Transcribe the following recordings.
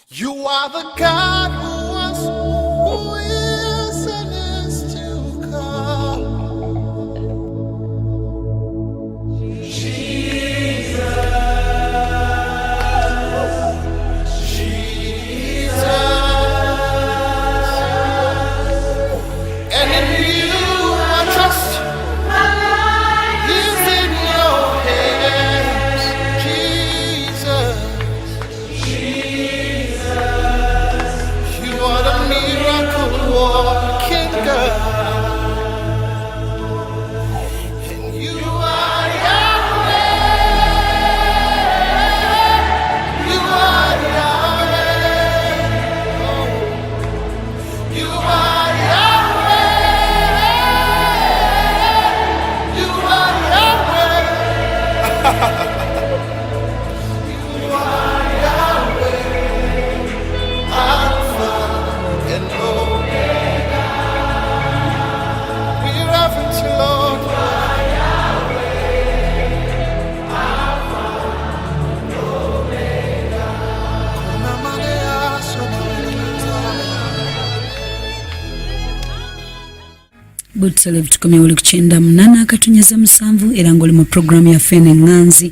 You are the God who was, who is, and is to come. And in you I trust. My life is in your hands, Jesus. You are the miracle working God. And you are Yahweh. You are Yahweh. Oh. You are Yahweh. You are Yahweh. You are Yahweh. Alpha and Omega. We reverence you, Lord. Butale tukomye uli kuchenda mnana akatunyeza msanvu era ngoli mu programu ya Fene Nganzi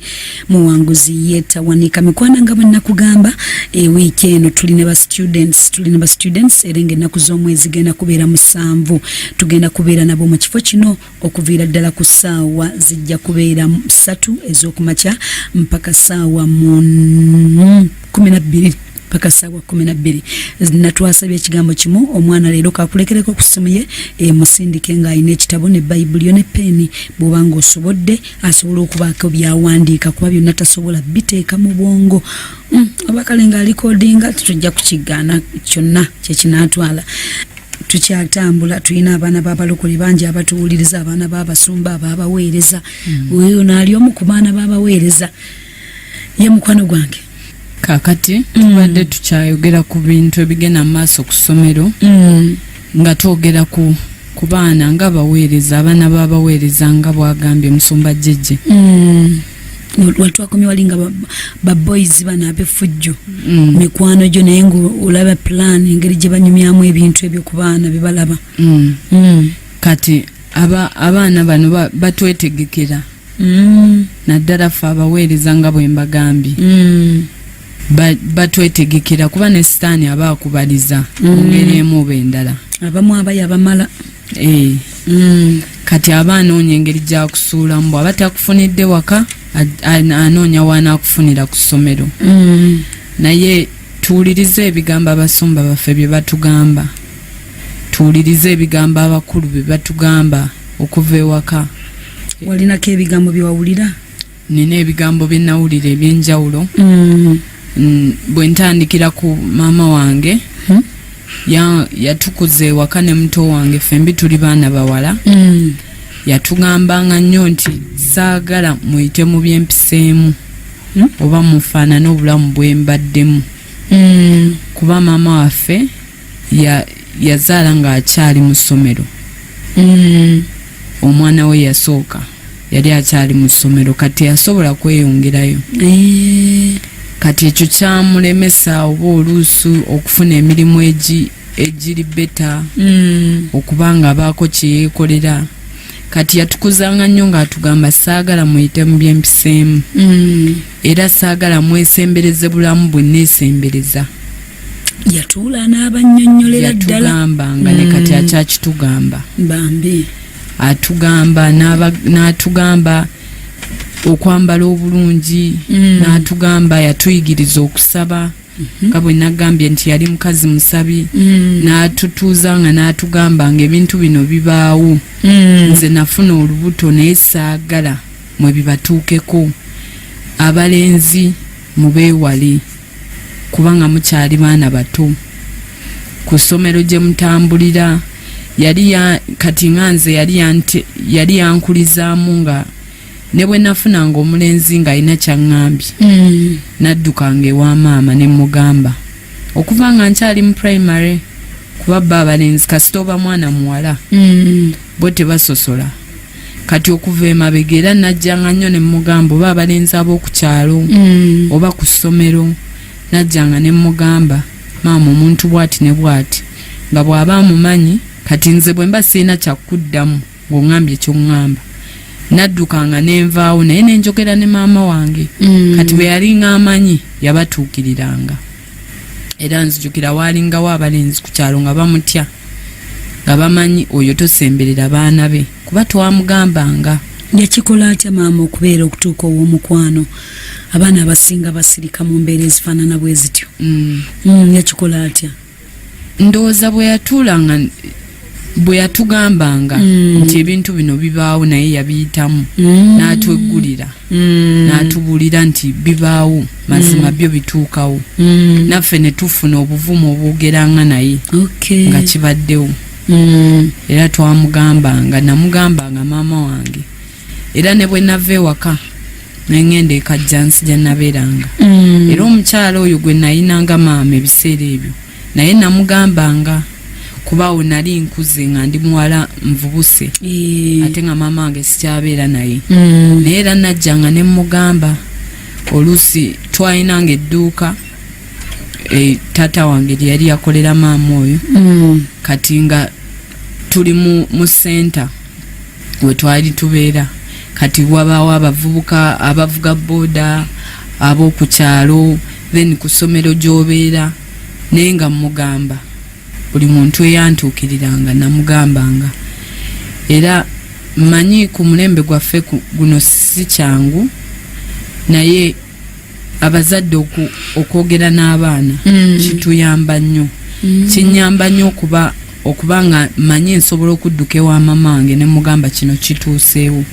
Muwanguzi yeta wanika mikwana nga bwe nakugamba week eno tulina ba students erenge naku z'omwezi genda kubeera musanvu tugenda kubeera nabo mu kifo kino okuviira ddala ku ssaawa zijja kubeera 3 ez'okumakya mpaka ssaawa 12 paka sawa 12 natwasabye ekigambo kimu omwana leero kakulekereko kusomye musindike nga ayina ekitabo ne Bible ne peni bw'obanga osobodde asobola okubaako byawandiika kuba byonna tasobola biteeka mu bwongo abakale nga alikodinga tujja kukigaana kyonna kyekinaatwala tukyatambula tulina abaana b'abalokole bangi abatuwuliriza abaana b'abasumba ababaweereza oyo naali omu ku baana b'abaweereza ye mukwano gwange kakati tubadde tukyayogera ku bintu ebigenda maaso ku ssomero nga twogera ku baana nga baweereza abaana b'abaweereza nga bwagambye musumba jjejje watwakomye walinga ba boys bana abefujjo mikwano gyo naye ng'olaba plan engeri gye banyumyamu ebintu ebyo ku baana bibalaba kati abaana bano batwetegekera naddala ffe abaweereza nga bwe mbagambye batwetegekera kuba ne sitaani aba akubaliza mu ngeri emu oba endala abamu abaya bamala kati aba anoonya engeri gyakusuulamu bw'aba takufunidde waka anoonya waanaakufunira ku ssomero naye tuwulirize ebigambo abasumba baffe bye batugamba tuwulirize ebigambo abakulu bye batugamba okuva ewaka. Walinako ebigambo bye wawulira? Nina ebigambo bye nawulira eby'enjawulo. Bwe ntandikira ku maama wange yatukuze ewaka ne muto wange fembi tuli baana bawala. Yatugambanga nnyo nti saagala muyite mu byempiseemu oba mufaanane obulamu bwe mbaddemu. Kuba maama waffe yazaala ng'akyali mu ssomero. Omwana we yasooka yali akyali mu ssomero kati yasobola kweyongerayo. Kati ekyo kyamulemesa oba oluusi okufuna emirimu egiri beta okubanga abaako kye yeekolera. Kati yatukuzanga nnyo ng'atugamba saagala muyite mu byempiseemu era saagala mwesembereze bulamu bwe neesembereza. Yatuula n'abannyonnyolera ddala yatugamba nga ne kati akyakitugamba bambi atugamba n'atugamba okwambala obulungi n'atugamba yatuyigiriza okusaba nga bwe nagambye nti yali mukazi musabi n'atutuuza nga n'atugamba ng'ebintu bino bibaawo nze nafuna olubuto naye saagala mwe bibatuukeko abalenzi mubeewale kubanga mukyali baana bato ku ssomero gye mutambulira kati nganze yali yankulizaamu nga ne bwe nafunanga omulenzi ng'alina kyaŋŋambye naddukanga ewa maama ne mugamba okuva nga nkyali mu primary kuba bba abalenzi kasita oba mwana muwala bo tebasosola kati okuva emabega era najjanga nnyo ne mugamba oba abalenzi ab'oku kyalo oba ku ssomero najjanga ne mugamba maama omuntu bwati ne bwati nga bw'aba amumanyi kati nze bwe mba sirina kyakuddamu ng'oŋŋambye ky'oŋŋamba naddukanga nenvaawo naye nenjogera ne maama wange kati bwe yalinga amanyi yabatuukiriranga era nzijukira waalingawo abalenzi ku kyalo nga bamutya nga bamanyi oyo tosemberera baana be kuba twamugambanga. Yakikola atya maama okubeera okutuuka ow'omukwano abaana abasinga basirika mu mbeera ezifaanana bwe zityo? Yakikola atya? Ndowooza bwe yatugambanga nti ebintu bino bibaawo naye yabiyitamu n'atweggulira n'atubuulira nti bibaawo mazima byo bituukawo naffe ne tufuna obuvumu obwogeranga naye nga kibaddewo era twamugambanga namugambanga maama wange era ne bwe nava ewaka nengenda ekajjansi gye nabeeranga era omukyala oyo gwe nayinanga maama ebiseera ebyo naye namugambanga kuba we nali nkuze nga ndi muwala nvubuse ate nga maama wange sikyabeera naye naye era najjanga ne mugamba oluusi twayinanga edduuka taata wange lye yali yakolera maama oyo kati nga tuli mu senta we twali tubeera kati wabaawo abavubuka abavuga booda ab'oku kyalo then ku ssomero gy'obeera naye nga mugamba buli muntu eyantuukiriranga namugambanga era mmanyi ku mulembe gwaffe guno si kyangu naye abazadde okwogera n'abaana kituyamba nnyo kinyamba nnyo okuba nga mmanyi nsobola okudduka ewa maama wange ne mugamba kino kituuseewo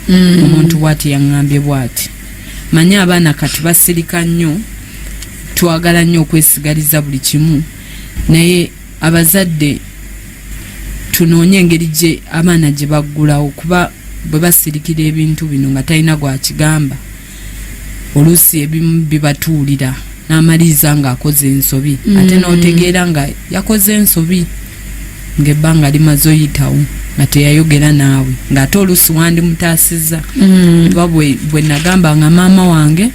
omuntu bw'ati yaŋŋambye bw'ati mmanyi abaana kati basirika nnyo twagala nnyo okwesigaliza buli kimu naye abazadde tunoonye engeri gye abaana gye baggulawo kuba bwe basirikira ebintu bino nga talina gwakigamba oluusi ebimu bibatuulira n'amaliriza ng'akoze ensobi ate n'otegeera nga yakoze ensobi ng'ebbanga limaze oyitawo nga teyayogera naawe ng'ate oluusi wandimutaasizza kuba bwe nagambanga maama wange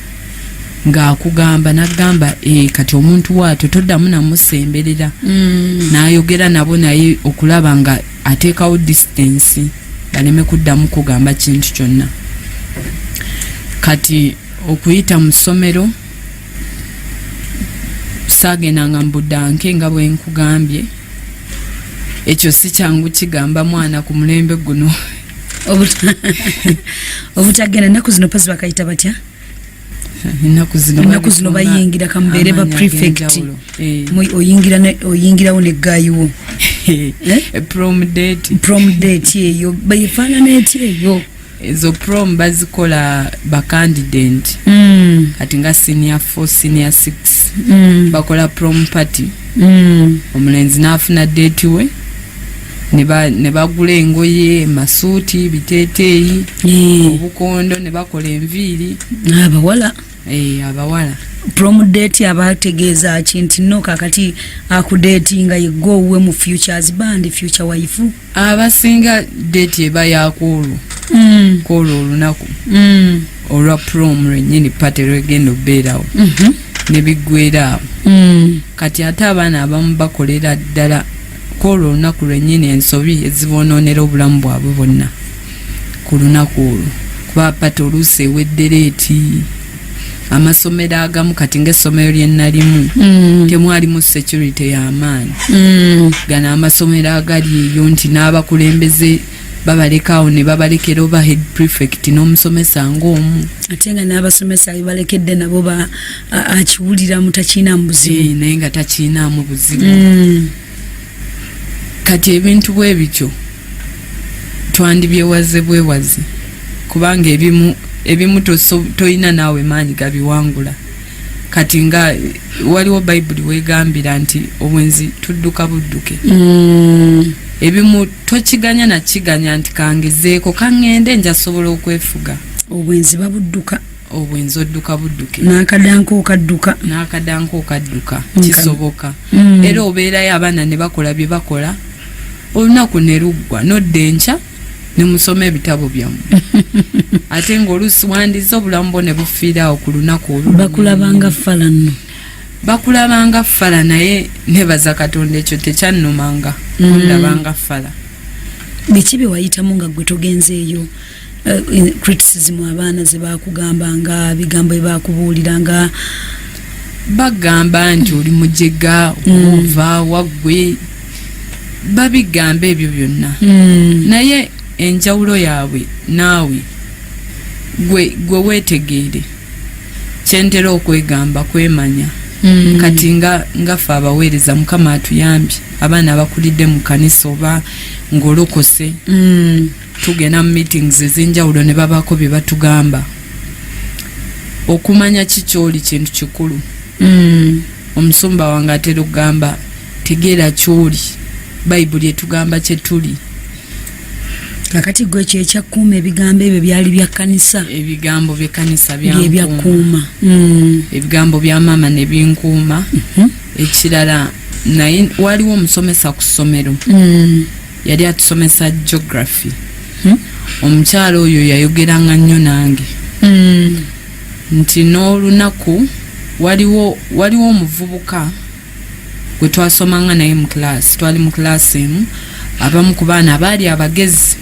ng'akugamba nagamba kati omuntu waatyo toddamu namusemberera n'ayogera nabo naye okulaba nga ateekawo distance baleme kuddamu kugamba kintu kyonna. Kati okuyita mu ssomero saagendanga mbuddanke nga bwe nkugambye ekyo si kyangu kigamba mwana ku mulembe guno obutagenda ennaku zino pazi bakayita batya? ennaku zino bayingira kamubeere ba prefect oyingirawo neggayiwo prom date eyo bayifaanana etya eyo? ezo prom bazikola ba candidate kati nga senior 4 senior 6 bakola prom party omulenzi n'afuna date we ne bagula engoye masuuti biteeteeyi obukondo ne bakola enviiri abawala prom date abategeeza ki nti no kakati akudatinga yegwe owuwe mu futures band future wife abasinga date eba yakoolwo koolwo olunaku olwa prom lwennyini pate lwegenda obeerawo ne biggweera awo kati ate abaana abamu bakolera ddala koolwo olunaku lwennyini ensobi ezibonoonera obulamu bwabwe bwonna ku lunaku olwo kuba pate oluusi eweddereeti amasomero agamu kati ng'essomero lye nalimu temwalimu security y'amaanyi gano amasomero agali eyo nti n'abakulembeze babalekaawo ne babalekera oba head prefect n'omusomesa ng'omu ate nga n'abasomesa bebalekedde nabo akiwulira mutakiinaamu buzibu naye nga takiinaamu buzibu kati ebintu bwe bityo twandibyewaze bwewaze kubanga ebimu toyina naawe maanyi gabiwangula kati nga waliwo bayibuli wegambira nti obwenzi tudduka budduke ebimu tokiganya nakiganya nti kangezeeko kaŋŋende njasobola okwefuga obwenzi babudduka obwenzi odduka budduke n'akadanko okadduka kisoboka era obeerayo abaana ne bakola bye bakola olunaku ne luggwa nodda enkya ne musoma ebitabo byammwe ate ng'oluusi wandiza obulamu bwo ne bufiiraawo ku lunaku olwo bakulabanga fala nno bakulabanga fala naye nebaza Katonda ekyo tekyannumanga ondabanga fala. Biki bye wayitamu nga gwe togenzeeyo? Criticism abaana ze bakugambanga, bigambo bye bakubuuliranga? Bagamba nti oli mujega ova waggwe, babigamba ebyo byonna. Naye enjawulo yaabwe naawe gwe weetegeere kyentera okwegamba kwemanya. Kati nga ffe abaweereza Mukama atuyambye, abaana abakulidde mu kanisa oba ng'olokose tugenda mu meetings ez'enjawulo ne babaako bye batugamba. Okumanya kikyoli kintu kikulu. Omusumba wange atera okugamba tegeera kyoli, Bayibuli etugamba kye tuli. Kakati gwe kyekyakuuma ebigambo ebyo byali bya kanisa? Ebigambo by'ekkanisa byakuuma. Ebigambo bya maama ne binkuuma. Ekirala naye waliwo omusomesa ku ssomero yali atusomesa geography. Omukyala oyo yayogeranga nnyo nange nti n'olunaku waliwo omuvubuka gwe twasomanga naye mu class, twali mu class emu, abamu ku baana abaali abagezi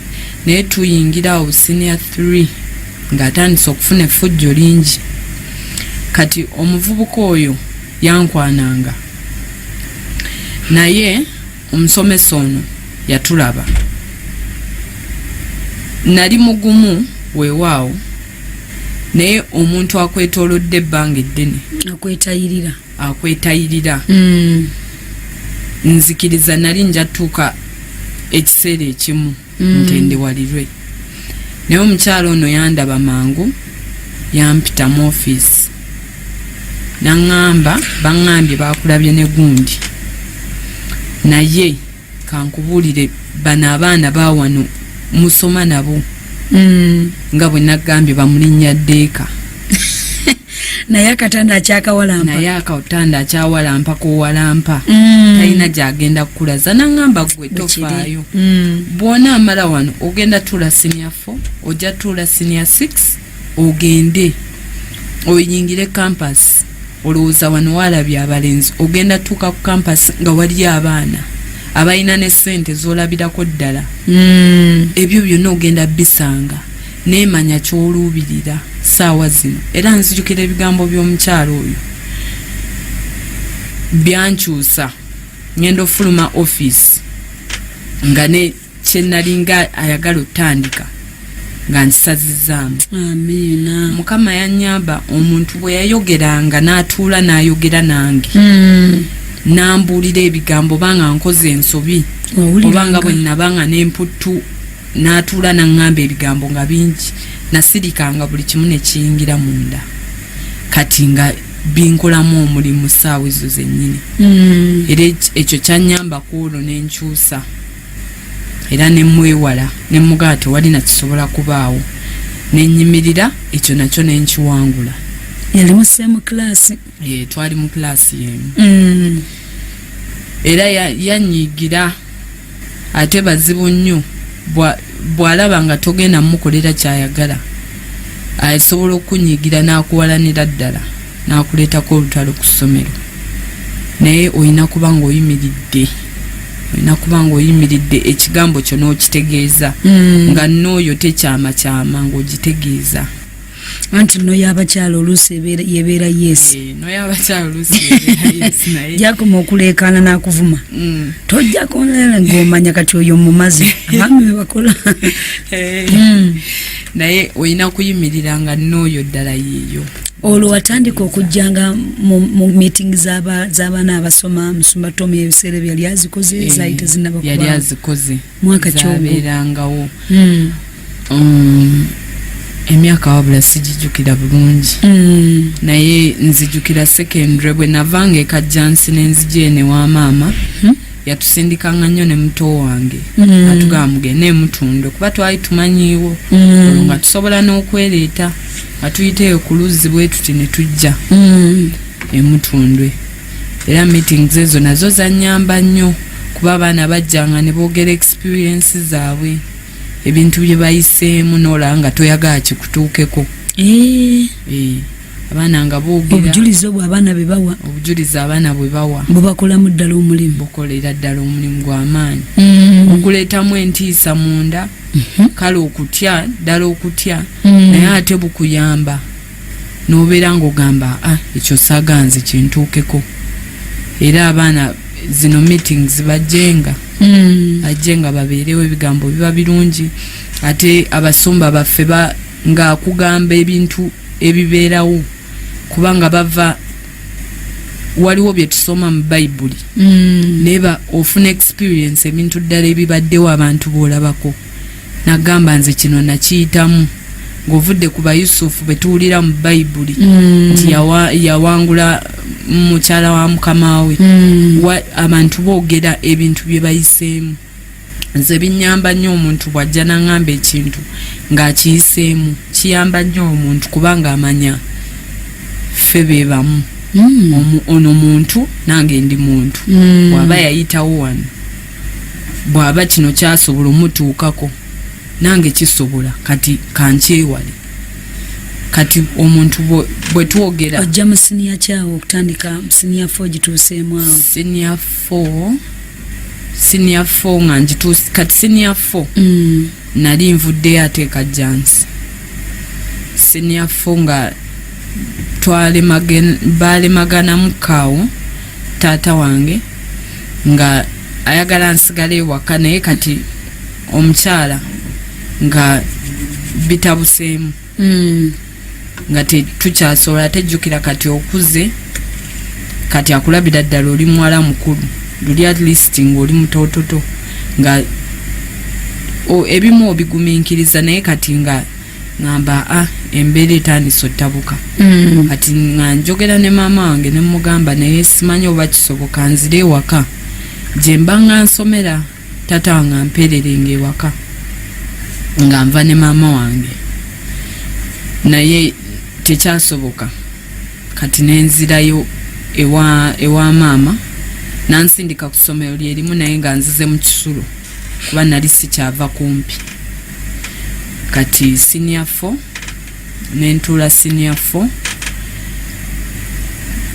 naye tuyingira senior 3 ng'atandise okufuna effujjo lingi. Kati omuvubuka oyo yankwananga naye omusomesa ono yatulaba. Nali mugumu weewaawo naye omuntu akwetoolodde ebbanga eddene akwetayirira nzikiriza nali njatuuka ekiseera ekimu ntendewalirwe. Naye omukyalo ono yandaba mangu yampita mu office naŋŋamba baŋŋambye bakulabye ne gundi naye kankubuulire bano abaana baawano musoma nabo nga bwe nagambye bamulinnya Ddeeka. Naye akatanda akyawalampa kuwalampa talina gyagenda kukulaza. Naŋŋamba gwe tofaayo, bw'ona amala wano ogenda tuula senior 4 ojja tuula senior 6 ogende oyingire campus. Olowooza wano walabye abalenzi, ogenda tuuka ku campus nga waliyo abaana abalina ne ssente z'olabirako ddala. Ebyo byonna ogenda bisanga neemanya ky'oluubirira ssaawa zino. Era nzijukira ebigambo by'omukyalo oyo byankyusa. Ngenda ofuluma office nga ne kye nalinga ayagala otandika nga nkisazizzaamu. Amiina. Mukama yannyamba omuntu bwe yayogeranga n'atuula n'ayogera nange nambuulira ebigambo banga nkoze ensobi obanga bwe nabanga n'emputtu n'atuula naŋŋamba ebigambo nga bingi nasirikanga buli kimu ne kiyingira munda. Kati nga binkolamu omulimu ssaawa ezo zennyini. Era ekyo kyannyamba ku olwo n'enkyusa era ne mwewala ne mugamba tewali nakisobola kubaawo n'ennyimirira ekyo nakyo n'enkiwangula. Yali mu class? Twali mu class y'emu. Era yanyigira ate bazibu nnyo bw'alaba nga togenda mukolera kyayagala asobola okunyigira n'akuwalanira ddala n'akuleetako olutalo ku ssomero. Naye olina kuba ng'oyimiridde ekigambo kyo n'okitegeeza nga n'oyo tekyama ng'ogitegeeza. Anti no y'abakyala oluusi yebeera yes. No y'abakyala oluusi yebeera yes naye gyakoma okuleekaana n'akuvuma tojja kunera ng'omanya kati oyo mumazi abaami be bakola. Naye olina kuyimirira nga n'oyo ddala yeeyo. Olwo watandika okujjanga mu meeting z'abaana abasoma Musumba Tom ebiseera byali azikoze zayita zinnabakuba? Yali azikoze mwaka ki ogwo? Zaabeerangawo emyaka wabula sigijjukira bulungi naye nzijjukira secondary bwe navanga ekajjansi n'enzija ene wa maama yatusindikanga nnyo ne muto wange atugamba mugende emutunde kuba twali tumanyiiwo olwo nga tusobola n'okweleeta nga tuyiteeyo ku luzzi bwe tuti ne tujja emutundwe. Era meetings ezo nazo zannyamba nnyo kuba abaana bajjanga ne boogera experience zaabwe ebintu bye bayiseemu n'olaba nga toyagala kikutuukeko. abaana nga boogera obujulizi obwo abaana bebawa obujulizi abaana bwe bawa bubakolamu ddala omulimu bukolera ddala omulimu gw'amaanyi okuleetamu entiisa munda kale okutya ddala okutya naye ate bukuyamba n'obeera ng'ogamba ekyo saaganze kintuukeko era abaana zino meetings bajjenga babeerewo ebigambo biba birungi ate abasumba baffe nga kugamba ebintu ebibeerawo kubanga bava waliwo bye tusoma mu bayibuli neba ofuna experience ebintu ddala ebibaddewo abantu boolabako nagamba nze kino nakiyitamu ng'ovudde ku bayusufu betuwulira mu bayibuli nti yawangula mukyala wa mukama we abantu boogera ebintu bye bayiseemu nze binyamba nnyo omuntu bw'ajja n'aŋŋamba ekintu ng'akiyiseemu kiyamba nnyo omuntu kubanga amanya ffe beebamu ono muntu nange ndi muntu bw'aba yayitawo wano bw'aba kino kyasobola omutuukako nange kisobola kati kankyewale kati omuntu bwe twogera ojja mu siniya kyawo okutandika siniya 4 gituuseemu awo siniya 4 nga ngituuse kati siniya 4 nali nvuddeyo ateeka jansi siniya 4 nga balemaganamu kaawo taata wange nga ayagala nsigale ewaka naye kati omukyala nga bitabuseemu nga tukyasobola tejjukira kati okuze kati akulabira ddala oli muwala mukulu luli at least ng'oli mutoototo nga ebimu obigumiikiriza naye kati nga ngamba embeera etandise ottabuka kati nga njogera ne maama wange ne mugamba naye simanyi oba kisoboka nzire ewaka gye mba nga nsomera taata wange ampeererenga ewaka nga nva ne maama wange naye tekyasoboka kati nenzirayo ewa maama nansindika ku ssomero lyerimu naye nga nzize mu kisulo kuba nali sikyava kumpi kati senior 4 nentuula senior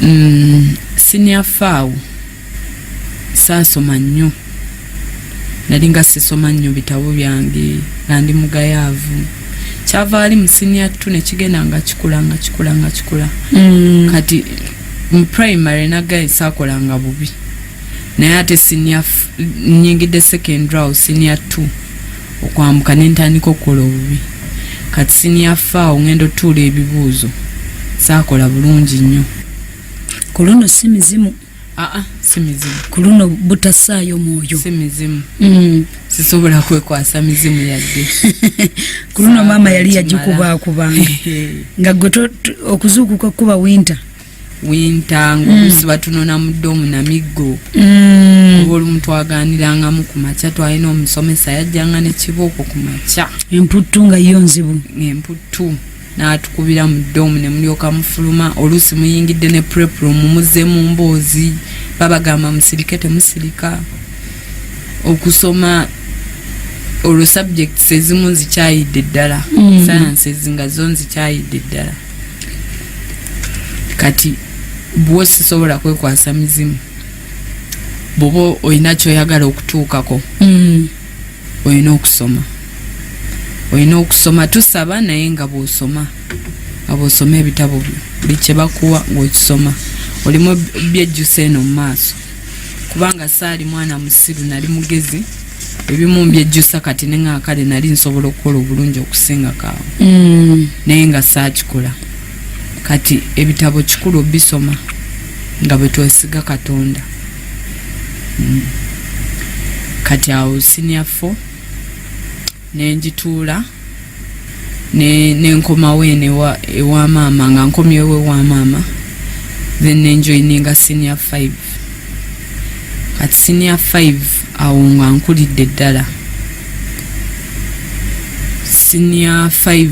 4 senior 5 saasoma nnyo nali nga sisoma nnyo bitabo byange nga ndi mugayaavu kyava ali mu senior 2 nekigenda nga kikula kati mu primary nagaye saakolanga bubi naye ate senior nyingidde secondary awo senior 2 okwambuka nentandika okukola obubi kati senior 4 ngendo tuula ebibuuzo saakola bulungi nnyo ku luno si mizimu si mizimu ku luno butasaayo mwoyo si mizimu sisobola kwekwasa mizimu yadde ku luno maama yali yagikubaakubanga nga gwe okuzuukuka kuba winta ng'oluusi batunona mu ddomu na miggo oba olumu twagaanirangamu ku makya twalina omusomesa yajjanga nekibooko ku makya emputtu nga yo nzibu emputtu n'atukubira mu ddomu ne mulyoka mufuluma oluusi muyingidde ne prepro mumuzze mu mboozi babagamba musirike temusirika okusoma olwo subjects ezimu nzikyayidde ddala sciences nga zo nzikyayidde ddala kati bwo sisobola kwekwasa mizimu bwoba olina kyoyagala okutuukako olina okusoma tusaba naye nga bw'osoma ebitabo buli kye bakuwa ng'okisoma olimu byejjusa eno mu maaso kubanga saali mwana musiru nali mugezi ebimu mbyejjusa kati ne ngaakale nali nsobola okukola obulungi okusinga kaawo naye nga saakikola kati ebitabo kikulu bisoma nga bwe twesiga Katonda kati awo senior 4 nenjituula nenkomawo eno ewa maama nga nkomyewo ewa maama then nenjoyininga senior 5 kati senior 5 awo nga nkulidde ddala senior 5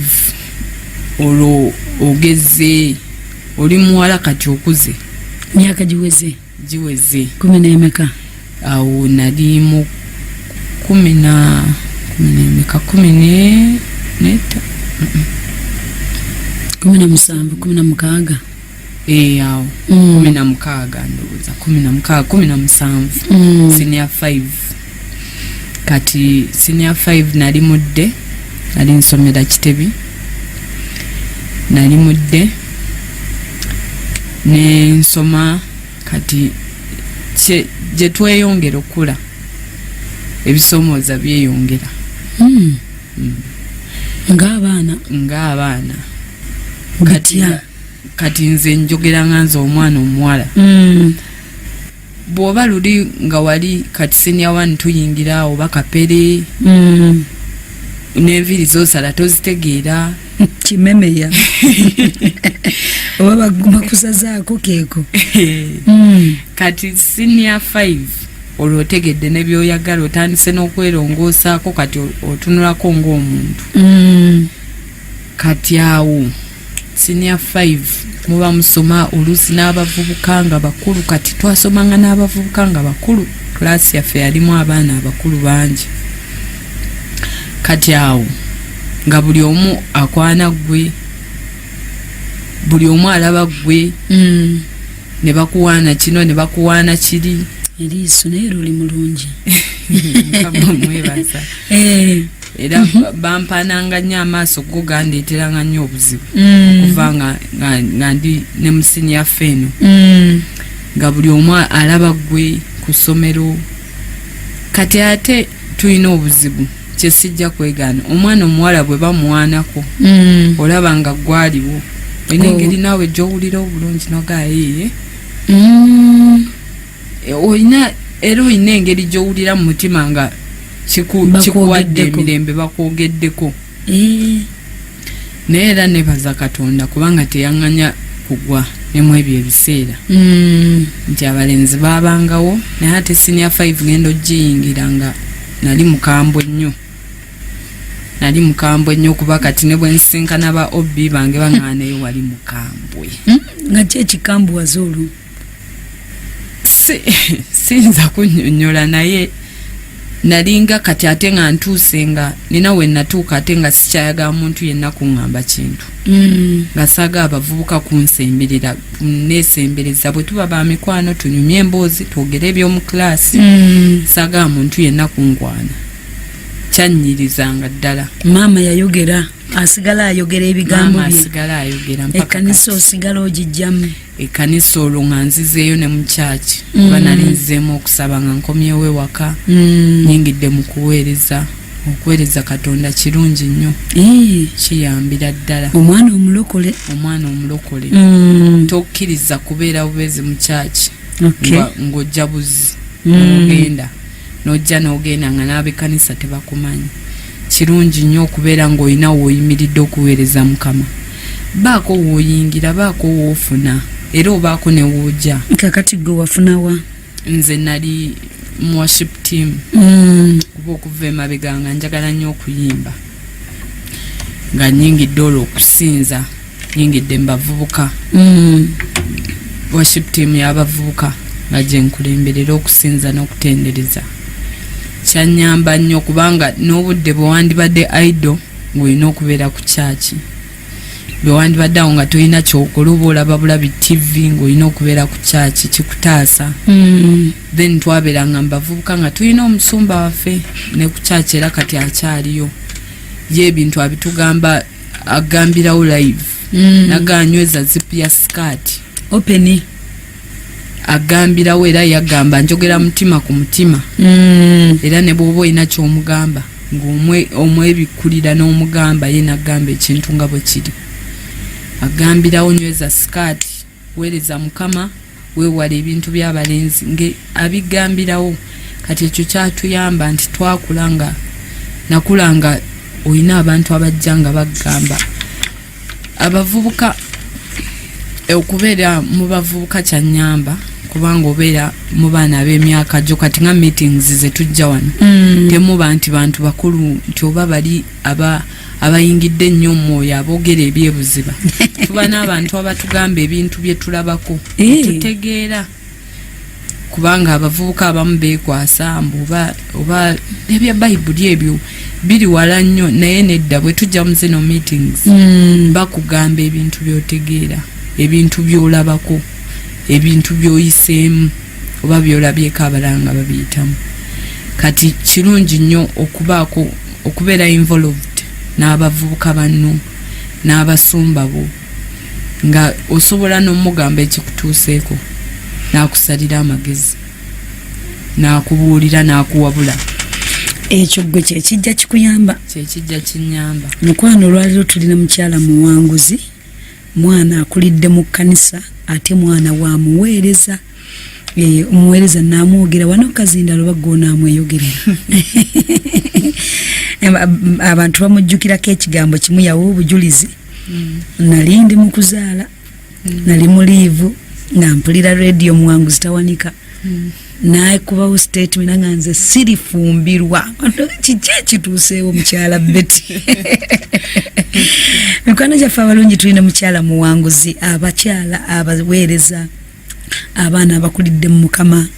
olwo ogeze oli muwala kati okuze myaka giweze 10 awo nali mu 10 14 17 16 awo 16 ndowooza 17 senior 5 kati senior 5 nali mudde nali nsomera Kitebi nali mudde ne nsoma kati gye tweyongera okula ebisomooza byeyongera ng'abaana kati nze njogera nga nze omwana omuwala bw'oba luli nga wali kati senior 1 tuyingira oba kapere n'enviri z'osala tozitegeera kimemeya oba bakusazaako keeko kati senior 5 olwo otegedde ne byoyagala otandise n'okwerongoosaako kati otunulako ng'omuntu kati awo senior 5 muba musoma oluusi n'abavubuka nga bakulu kati twasomanga n'abavubuka nga bakulu klasi yaffe yalimu abaana abakulu bangi kati awo nga buli omu akwana ggwe buli omu alaba ggwe ne bakuwaana kino ne bakuwaana kiri eriiso naye luli mulungi mukama mwebaza era bampananga nnyo amaaso go gandeeteranga nnyo obuzibu okuva nga ndi ne musini yaffe eno nga buli omu alaba ggwe ku ssomero kati ate tulina obuzibu kyesijja kwegaana omwana omuwala bwe bamuwaanako olaba nga gwaliwo olina engeri naawe gy'owulira obulungi nogaye olina era olina engeri gy'owulira mu mutima nga kikuwadde emirembe bakwogeddeko naye era nebaza Katonda kubanga teyaŋŋanya kugwa nemu ebyo ebiseera nti abalenzi baabangawo naye ate senior 5 ngendo giyingira nga nali mukambwe nnyo kuba kati ne bwe nsinkana ba obbi bange baŋŋaanayo wali mukambwe nga ki ekikambuwaza olwo siyinza kunnyonnyola naye nalinga kati ate nga ntuuse nga nina we natuuka ate nga sikyayagala muntu yenna kuŋŋamba kintu nga saaga abavubuka kunsemberera neesembereza bwe tuba ba mikwano tunyumye emboozi twogere eby'omu klaasi saaga muntu yenna kungwana kyannyirizanga ddala maama yayogera asigala ayogera ebigambo bye asigala ayogera ekkanisa osigala ogijjamu ekkanisa olwo nga nzizeeyo ne mu kyaki kuba nali nzizeemu okusaba nga nkomyewo ewaka nyingidde mu okuweereza Katonda kirungi nnyo kiyambira ddala omwana omulokole tokkiriza kubeera bubezi mu kyaki ng'ojja buzi n'ogenda nga n'ab'ekkanisa tebakumanyi kirungi nnyo okubeera ng'olina w'oyimiridde okuweereza Mukama baako w'oyingira baako w'ofuna era obaako ne w'ojja kakati gwe wafunawa nze nali mu worship team kuba okuva emabega nga njagala nnyo okuyimba nga nnyingidde olwo okusinza nnyingidde mbavubuka worship team y'abavubuka nga gye nkulemberera okusinza n'okutendereza kyannyamba nnyo kubanga n'obudde bwe wandibadde idle ng'olina okubeera ku kyaki bwe wandibadde awo nga tolina kyokola oba olaba bulabi TV ng'olina okubeera ku kyaki kikutaasa then twabeeranga mbavubuka nga tulina omusumba waffe ne ku kyaki era kati akyaliyo ye ebintu abitugamba agambirawo live naganyweza zipu ya sikaati openi agambirawo era yagamba njogera mutima ku mutima era ne bw'oba olina ky'omugamba ng'omwebikulira n'omugamba ye nagamba ekintu nga bwe kiri agambirawo nyweza sikaati weereza Mukama weewala ebintu by'abalenzi abigambirawo kati ekyo kyatuyamba nti nakula nga olina abantu abajja nga bagamba abavubuka okubeera mu bavubuka kyannyamba kubanga obeera mu baana ab'emyaka gyo kati nga meetings ze tujja wano temuba nti bantu bakulu nti oba bali abayingidde ennyo omwoyo aboogera ebyebuziba tuba n'abantu abatugamba ebintu bye tulabako tutegeera kubanga abavubuka abamu beekwasa mbu oba ebya bayibuli ebyo biri wala nnyo naye nedda bwe tujja mu zino meetings bakugamba ebintu byotegeera ebintu byolabako ebintu byoyiseemu oba byolabyeko abalanga babiyitamu kati kirungi nnyo okubeera involved n'abavubuka banno n'abasumba bo nga osobola n'omugamba ekikutuuseeko n'akusalira amagezi n'akubuulira n'akuwabula ekyo gwe kyekijja kikuyamba kyekijja kinyamba mukwano olwaliro tulina mukyala Muwanguzi mwana akulidde mu kkanisa ate mwana wa muweereza omuweereza n'amwogera wano kazindalo baggo n'amweyogerera abantu bamujjukirako ekigambo kimu yawa obujulizi nali ndi mu kuzaala nali mu liivu nga mpulira radio Muwanguzi tawanika nakubawo statement nga nze sirifumbirwa kiki ekituuseewo mukyala Betty mikwano gyaffe abalungi tulina mukyala Muwanguzi abakyala abaweereza abaana abakulidde mu Mukama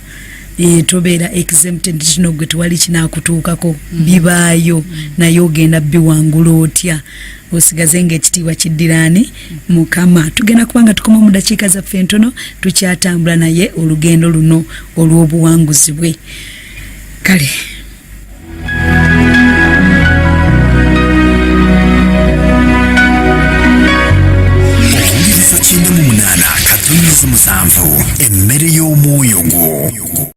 tobeera exempted kino gwe tewali kinaakutuukako bibaayo naye ogenda biwangula otya osigaze ng'ekitiibwa kiddiraani Mukama tugenda kubanga tukoma mu dakiika zaffe entono tukyatambula naye olugendo luno olw'obuwanguzi bwe kale emmere y'omwoyo